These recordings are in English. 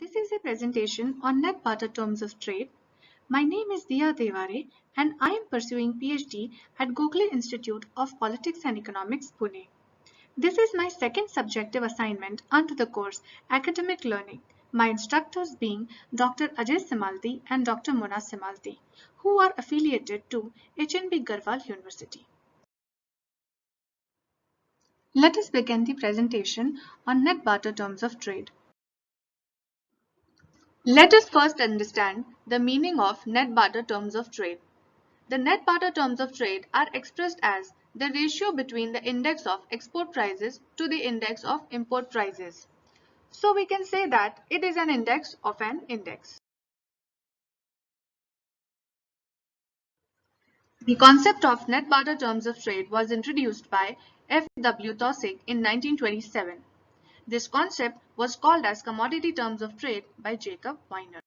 This is a presentation on net barter terms of trade. My name is Diya Devare and I am pursuing PhD at Gokhale Institute of Politics and Economics, Pune. This is my second subjective assignment under the course Academic Learning, my instructors being Dr. Ajay Simaldi and Dr. Mona Simaldi, who are affiliated to HNB Garhwal University. Let us begin the presentation on net barter terms of trade. Let us first understand the meaning of net barter terms of trade. The net barter terms of trade are expressed as the ratio between the index of export prices to the index of import prices. So we can say that it is an index of an index. The concept of net barter terms of trade was introduced by F.W. Taussig in 1927. This concept was called as commodity terms of trade by Jacob Weiner.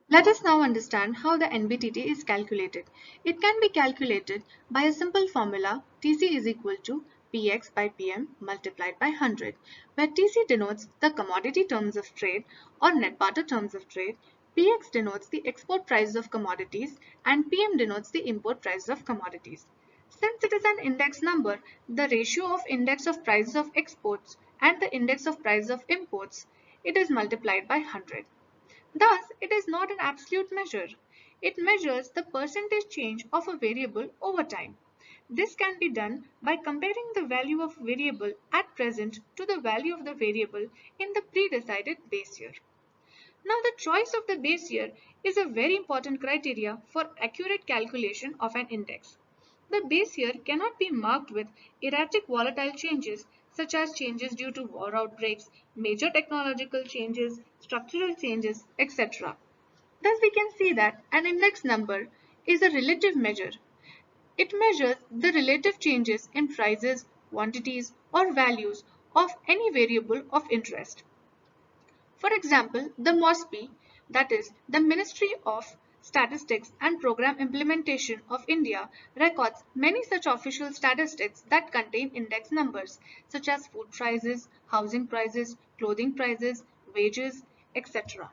Let us now understand how the NBTT is calculated. It can be calculated by a simple formula TC is equal to Px by Pm multiplied by 100, where TC denotes the commodity terms of trade or net barter terms of trade, Px denotes the export prices of commodities, and Pm denotes the import prices of commodities. Since it is an index number, the ratio of index of prices of exports and the index of prices of imports, it is multiplied by 100. Thus, it is not an absolute measure. It measures the percentage change of a variable over time. This can be done by comparing the value of variable at present to the value of the variable in the pre-decided base year. Now, the choice of the base year is a very important criteria for accurate calculation of an index. The base year cannot be marked with erratic volatile changes such as changes due to war outbreaks, major technological changes, structural changes, etc. Thus, we can see that an index number is a relative measure. It measures the relative changes in prices, quantities, or values of any variable of interest. For example, the MOSPI, that is the Ministry of Statistics and Program Implementation of India, records many such official statistics that contain index numbers such as food prices, housing prices, clothing prices, wages, etc.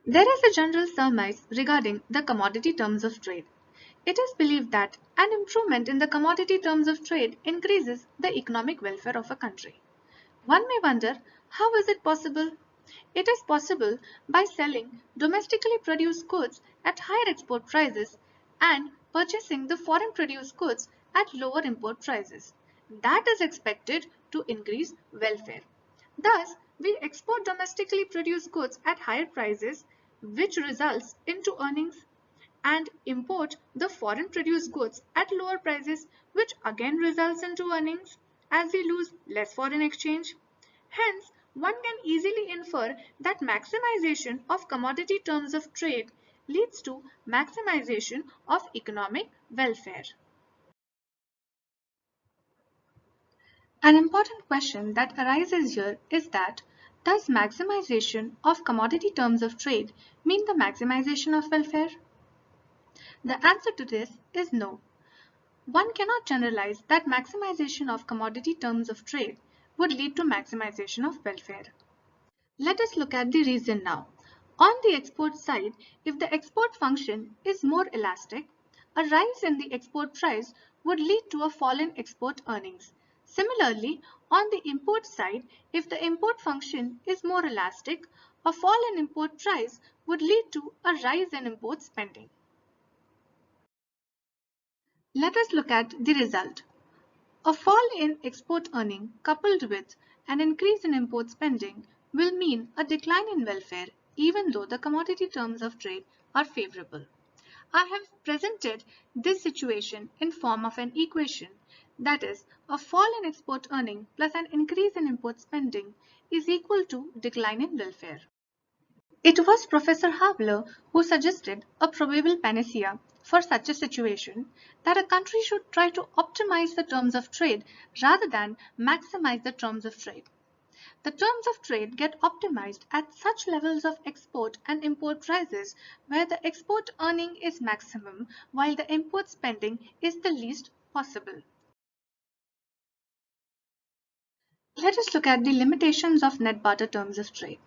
There is a general surmise regarding the commodity terms of trade. It is believed that an improvement in the commodity terms of trade increases the economic welfare of a country. One may wonder, how is it possible? It is possible by selling domestically produced goods at higher export prices and purchasing the foreign produced goods at lower import prices. That is expected to increase welfare. Thus, we export domestically produced goods at higher prices, which results into earnings, and import the foreign produced goods at lower prices, which again results into earnings as we lose less foreign exchange. Hence, one can easily infer that maximization of commodity terms of trade leads to maximization of economic welfare. An important question that arises here is that does maximization of commodity terms of trade mean the maximization of welfare? The answer to this is no. One cannot generalize that maximization of commodity terms of trade would lead to maximization of welfare. Let us look at the reason now. On the export side, if the export function is more elastic, a rise in the export price would lead to a fall in export earnings. Similarly, on the import side, if the import function is more elastic, a fall in import price would lead to a rise in import spending. Let us look at the result. A fall in export earning coupled with an increase in import spending will mean a decline in welfare even though the commodity terms of trade are favorable. I have presented this situation in form of an equation, that is, a fall in export earning plus an increase in import spending is equal to decline in welfare. It was Professor Havler who suggested a probable panacea for such a situation, that a country should try to optimize the terms of trade rather than maximize the terms of trade. The terms of trade get optimized at such levels of export and import prices where the export earning is maximum while the import spending is the least possible. Let us look at the limitations of net barter terms of trade.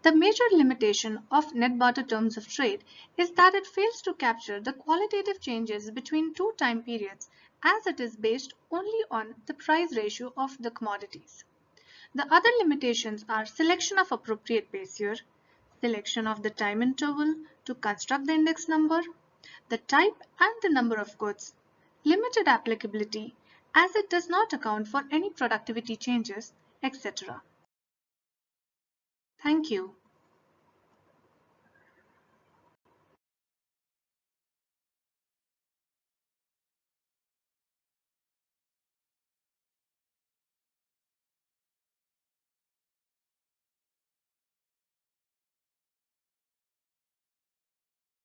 The major limitation of net barter terms of trade is that it fails to capture the qualitative changes between two time periods, as it is based only on the price ratio of the commodities. The other limitations are selection of appropriate base year, selection of the time interval to construct the index number, the type and the number of goods, limited applicability as it does not account for any productivity changes, etc. Thank you.